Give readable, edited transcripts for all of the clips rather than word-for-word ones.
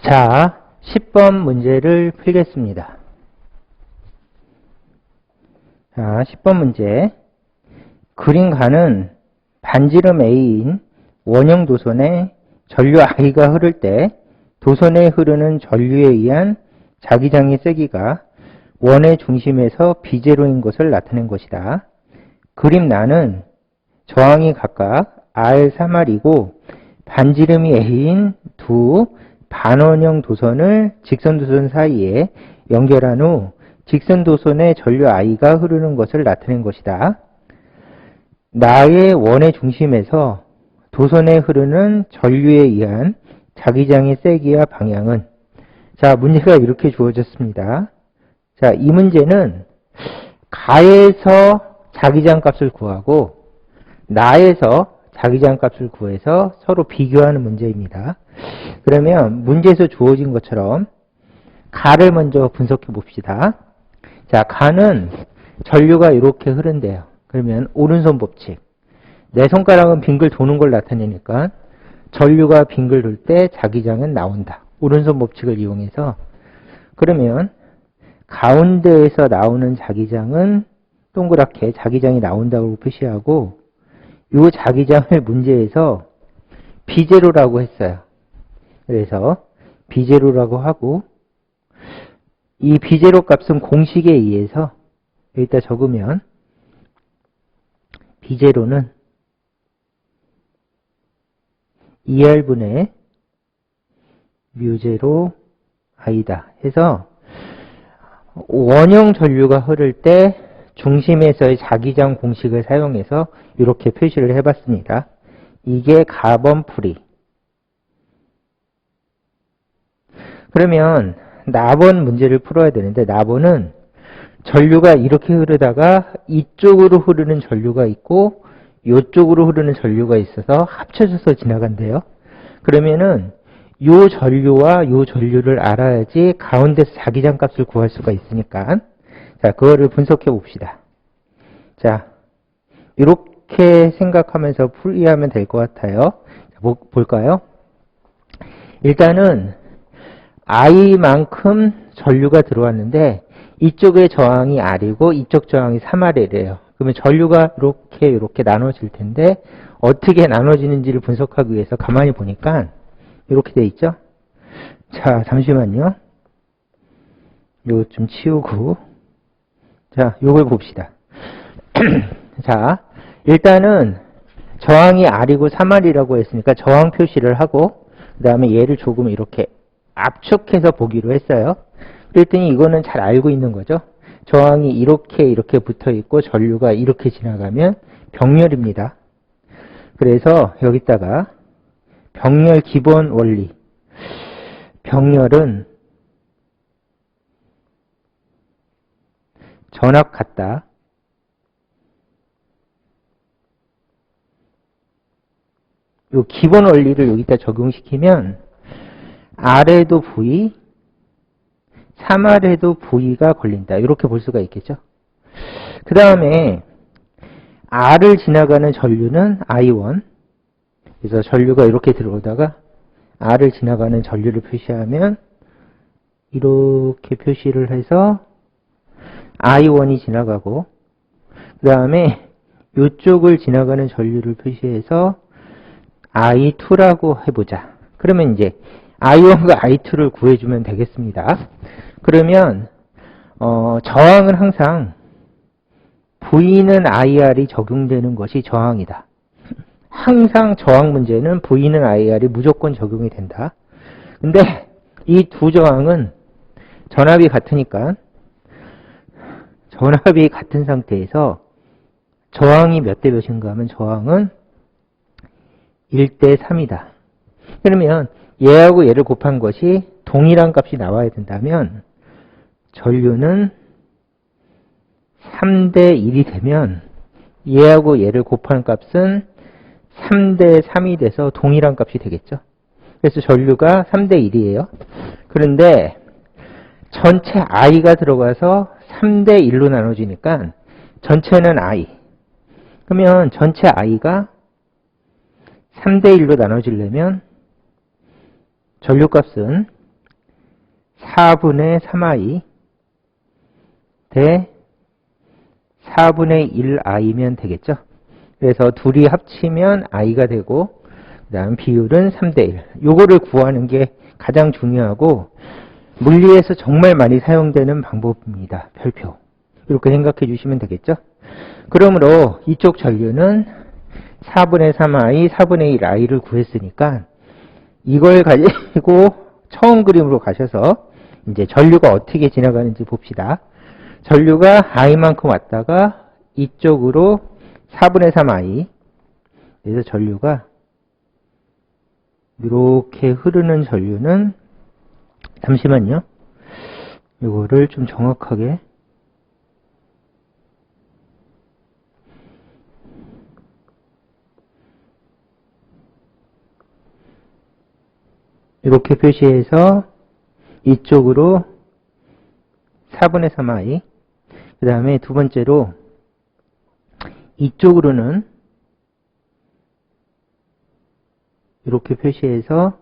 자, 10번 문제를 풀겠습니다. 자, 10번 문제. 그림가는 반지름 A인 원형 도선에 전류 I가 흐를 때 도선에 흐르는 전류에 의한 자기장의 세기가 원의 중심에서 B제로인 것을 나타낸 것이다. 그림 나는 저항이 각각 R, 3R이고 반지름이 A인 두 반원형 도선을 직선도선 사이에 연결한 후 직선도선에 전류 I가 흐르는 것을 나타낸 것이다. 나의 원의 중심에서 도선에 흐르는 전류에 의한 자기장의 세기와 방향은, 자, 문제가 이렇게 주어졌습니다. 자, 이 문제는 가에서 자기장 값을 구하고 나에서 자기장 값을 구해서 서로 비교하는 문제입니다. 그러면 문제에서 주어진 것처럼 가를 먼저 분석해 봅시다. 자, 가는 전류가 이렇게 흐른대요. 그러면 오른손 법칙. 내 손가락은 빙글 도는 걸 나타내니까 전류가 빙글 돌 때 자기장은 나온다. 오른손 법칙을 이용해서. 그러면 가운데에서 나오는 자기장은 동그랗게 자기장이 나온다고 표시하고 이 자기장을 문제에서 B제로라고 했어요. 그래서 B제로라고 하고 이 B제로 값은 공식에 의해서 여기다 적으면 B제로는 2R분의 뮤제로 I다 해서 원형 전류가 흐를 때 중심에서의 자기장 공식을 사용해서 이렇게 표시를 해봤습니다. 이게 가번풀이. 그러면 나번 문제를 풀어야 되는데 나번은 전류가 이렇게 흐르다가 이쪽으로 흐르는 전류가 있고 이쪽으로 흐르는 전류가 있어서 합쳐져서 지나간대요. 그러면은 요 전류와 요 전류를 알아야지 가운데서 자기장 값을 구할 수가 있으니까 자, 그거를 분석해 봅시다. 자, 이렇게 생각하면서 풀이하면 될 것 같아요. 자, 볼까요? 일단은 I만큼 전류가 들어왔는데 이쪽의 저항이 R이고 이쪽 저항이 3R이래요. 그러면 전류가 이렇게 나눠질 텐데 어떻게 나눠지는지를 분석하기 위해서 가만히 보니까 이렇게 돼 있죠? 자, 잠시만요. 요거 좀 치우고 자, 요걸 봅시다. 자, 일단은 저항이 R이고 3R이라고 했으니까 저항 표시를 하고 그 다음에 얘를 조금 이렇게 압축해서 보기로 했어요. 그랬더니 이거는 잘 알고 있는 거죠. 저항이 이렇게 붙어 있고 전류가 이렇게 지나가면 병렬입니다. 그래서 여기다가 병렬 기본 원리. 병렬은 전압 같다. 요 기본 원리를 여기다 적용시키면 R에도 V, 3R에도 V가 걸린다. 이렇게 볼 수가 있겠죠. 그 다음에 R을 지나가는 전류는 I1. 그래서 전류가 이렇게 들어오다가 R을 지나가는 전류를 표시하면 이렇게 표시를 해서 I1이 지나가고 그 다음에 이쪽을 지나가는 전류를 표시해서 I2라고 해보자. 그러면 이제 I1과 I2를 구해주면 되겠습니다. 그러면 저항은 항상 V는 IR이 적용되는 것이 저항이다. 항상 저항 문제는 V는 IR이 무조건 적용이 된다. 근데 이 두 저항은 전압이 같으니까 전압이 같은 상태에서 저항이 몇 대 몇인가 하면 저항은 1대 3이다. 그러면 얘하고 얘를 곱한 것이 동일한 값이 나와야 된다면 전류는 3대 1이 되면 얘하고 얘를 곱한 값은 3대 3이 돼서 동일한 값이 되겠죠. 그래서 전류가 3대 1이에요. 그런데 전체 I가 들어가서 3대 1로 나눠지니까 전체는 I. 그러면 전체 I가 3대 1로 나눠지려면 전류값은 4분의 3i 대 4분의 1i면 되겠죠. 그래서 둘이 합치면 i가 되고 그 다음 비율은 3대 1. 요거를 구하는 게 가장 중요하고 물리에서 정말 많이 사용되는 방법입니다. 별표. 이렇게 생각해 주시면 되겠죠. 그러므로 이쪽 전류는 4분의 3i, 4분의 1i를 구했으니까 이걸 가지고 처음 그림으로 가셔서 이제 전류가 어떻게 지나가는지 봅시다. 전류가 i만큼 왔다가 이쪽으로 4분의 3i. 그래서 전류가 이렇게 흐르는 전류는 잠시만요. 이거를 좀 정확하게 이렇게 표시해서 이쪽으로 4분의 3i 그 다음에 두 번째로 이쪽으로는 이렇게 표시해서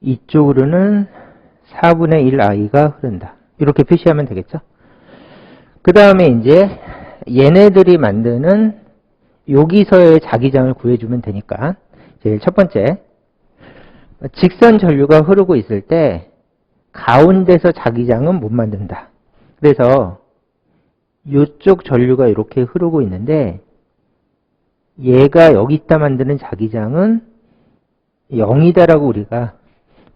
이쪽으로는 4분의 1i가 흐른다. 이렇게 표시하면 되겠죠. 그 다음에 이제 얘네들이 만드는 여기서의 자기장을 구해주면 되니까 제일 첫 번째 직선 전류가 흐르고 있을 때 가운데서 자기장은 못 만든다. 그래서 이쪽 전류가 이렇게 흐르고 있는데 얘가 여기다 만드는 자기장은 0이다라고 우리가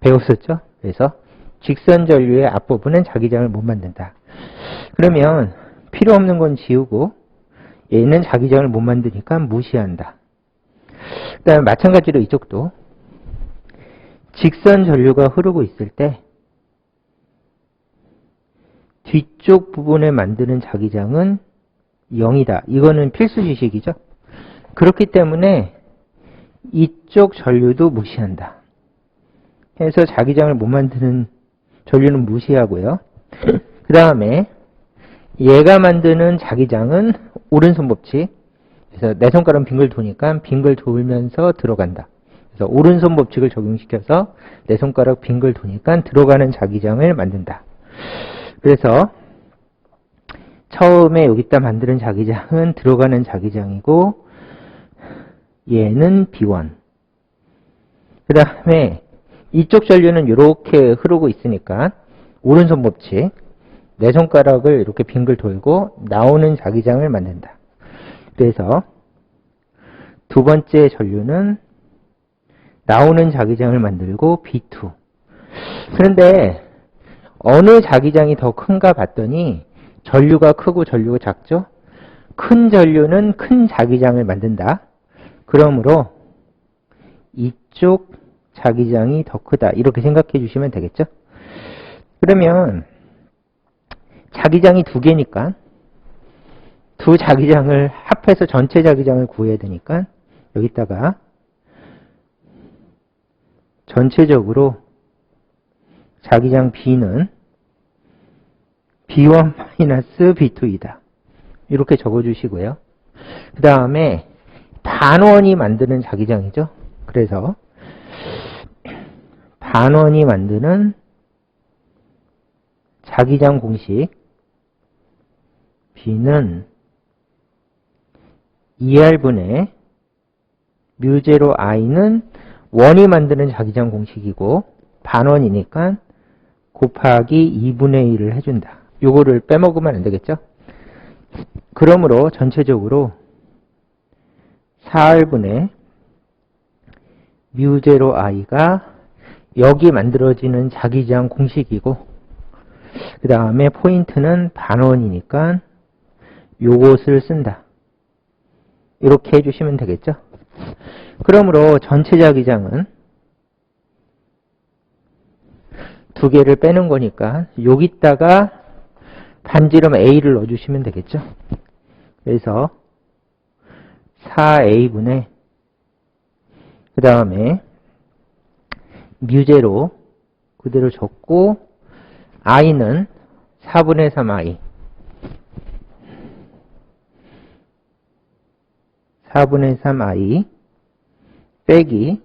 배웠었죠. 그래서 직선 전류의 앞부분은 자기장을 못 만든다. 그러면 필요 없는 건 지우고 얘는 자기장을 못 만드니까 무시한다. 그 다음에 마찬가지로 이쪽도 직선 전류가 흐르고 있을 때 뒤쪽 부분에 만드는 자기장은 0이다. 이거는 필수 지식이죠. 그렇기 때문에 이쪽 전류도 무시한다. 해서 자기장을 못 만드는 전류는 무시하고요. 그 다음에 얘가 만드는 자기장은 오른손 법칙. 그래서 내 손가락은 빙글 도니까 빙글 돌면서 들어간다. 그래서 오른손 법칙을 적용시켜서 내 손가락 빙글 도니까 들어가는 자기장을 만든다. 그래서 처음에 여기다 만드는 자기장은 들어가는 자기장이고 얘는 B1. 그 다음에 이쪽 전류는 이렇게 흐르고 있으니까 오른손 법칙 내 손가락을 이렇게 빙글 돌고 나오는 자기장을 만든다. 그래서 두 번째 전류는 나오는 자기장을 만들고 B2. 그런데 어느 자기장이 더 큰가 봤더니 전류가 크고 전류가 작죠? 큰 전류는 큰 자기장을 만든다. 그러므로 이쪽 자기장이 더 크다. 이렇게 생각해 주시면 되겠죠? 그러면 자기장이 두 개니까 두 자기장을 합해서 전체 자기장을 구해야 되니까 여기다가 전체적으로 자기장 B는 B1-B2이다. 이렇게 적어주시고요. 그 다음에 반원이 만드는 자기장이죠. 그래서 반원이 만드는 자기장 공식 B는 2R분의 μ0 I는 원이 만드는 자기장 공식이고 반원이니까 곱하기 2분의 1을 해준다. 요거를 빼먹으면 안 되겠죠? 그러므로 전체적으로 4R분의 μ0 I가 여기 만들어지는 자기장 공식이고 그 다음에 포인트는 반원이니까 요것을 쓴다. 이렇게 해주시면 되겠죠? 그러므로 전체 자기장은 두 개를 빼는 거니까 여기다가 반지름 A를 넣어주시면 되겠죠? 그래서 4A분의 그 다음에 μ0 그대로 적고 I는 4분의 3I 4분의 3I 빼기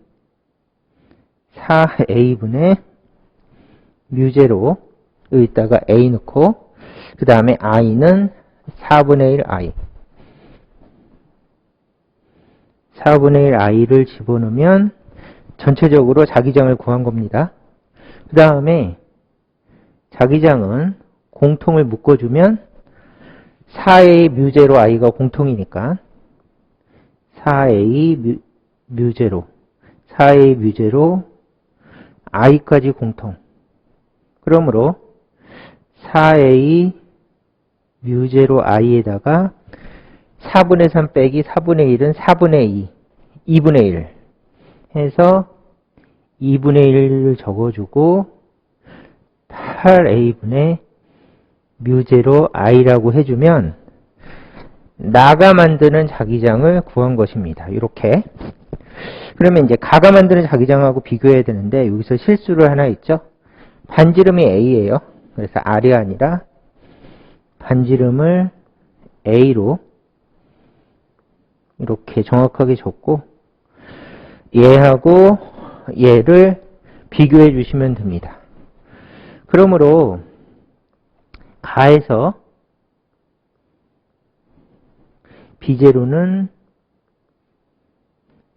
4A분의 뮤제로 여기다가 a 넣고 그 다음에 i는 4분의 1 i 4분의 1 i를 집어넣으면 전체적으로 자기장을 구한 겁니다. 그 다음에 자기장은 공통을 묶어주면 4a 뮤제로 i가 공통이니까 4a 뮤제로 4a 뮤제로 i까지 공통. 그러므로 4a 뮤제로 i에다가 4분의 3 빼기 4분의 1은 4분의 2, 2분의 1 해서 2분의 1을 적어주고 8a분의 뮤제로 i라고 해주면 나가 만드는 자기장을 구한 것입니다. 이렇게. 그러면 이제 가가 만드는 자기장하고 비교해야 되는데 여기서 실수를 하나 있죠. 반지름이 a예요. 그래서 r이 아니라 반지름을 a로 이렇게 정확하게 적고 얘하고 얘를 비교해 주시면 됩니다. 그러므로 가에서 b제로는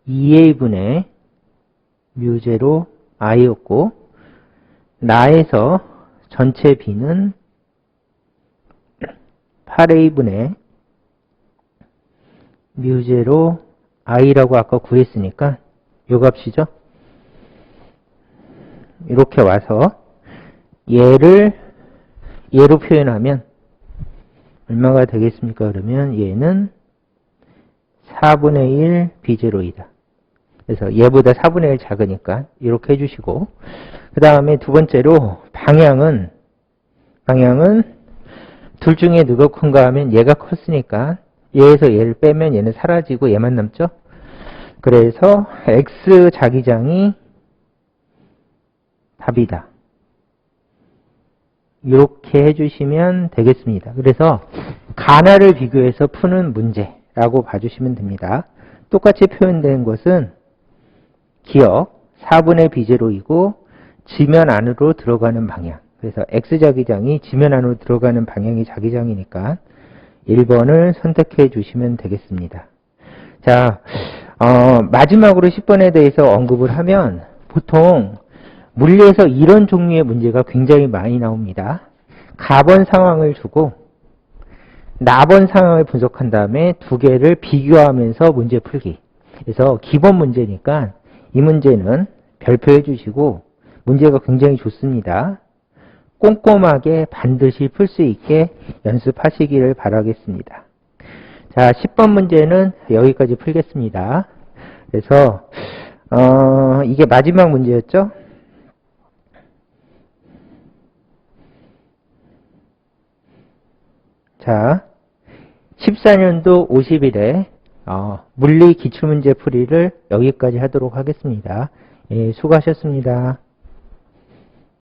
2a분의 뮤제로 i였고 나에서 전체 b는 8a분의 뮤제로 i라고 아까 구했으니까 요 값이죠. 이렇게 와서 얘로 표현하면 얼마가 되겠습니까? 그러면 얘는 4분의 1 b제로이다. 그래서 얘보다 4분의 1 작으니까 이렇게 해주시고 그 다음에 두 번째로 방향은 둘 중에 누가 큰가 하면 얘가 컸으니까 얘에서 얘를 빼면 얘는 사라지고 얘만 남죠. 그래서 x 자기장이 답이다. 이렇게 해주시면 되겠습니다. 그래서 가나를 비교해서 푸는 문제라고 봐주시면 됩니다. 똑같이 표현된 것은 기억 4분의 b제로이고 지면 안으로 들어가는 방향. 그래서 x자기장이 지면 안으로 들어가는 방향이 자기장이니까 1번을 선택해 주시면 되겠습니다. 자, 마지막으로 10번에 대해서 언급을 하면 보통 물리에서 이런 종류의 문제가 굉장히 많이 나옵니다. 가번 상황을 주고 나번 상황을 분석한 다음에 두 개를 비교하면서 문제 풀기. 그래서 기본 문제니까 이 문제는 별표해 주시고 문제가 굉장히 좋습니다. 꼼꼼하게 반드시 풀 수 있게 연습하시기를 바라겠습니다. 자, 10번 문제는 여기까지 풀겠습니다. 그래서 이게 마지막 문제였죠? 자, 14년도 50일에 물리 기출문제 풀이를 여기까지 하도록 하겠습니다. 예, 수고하셨습니다.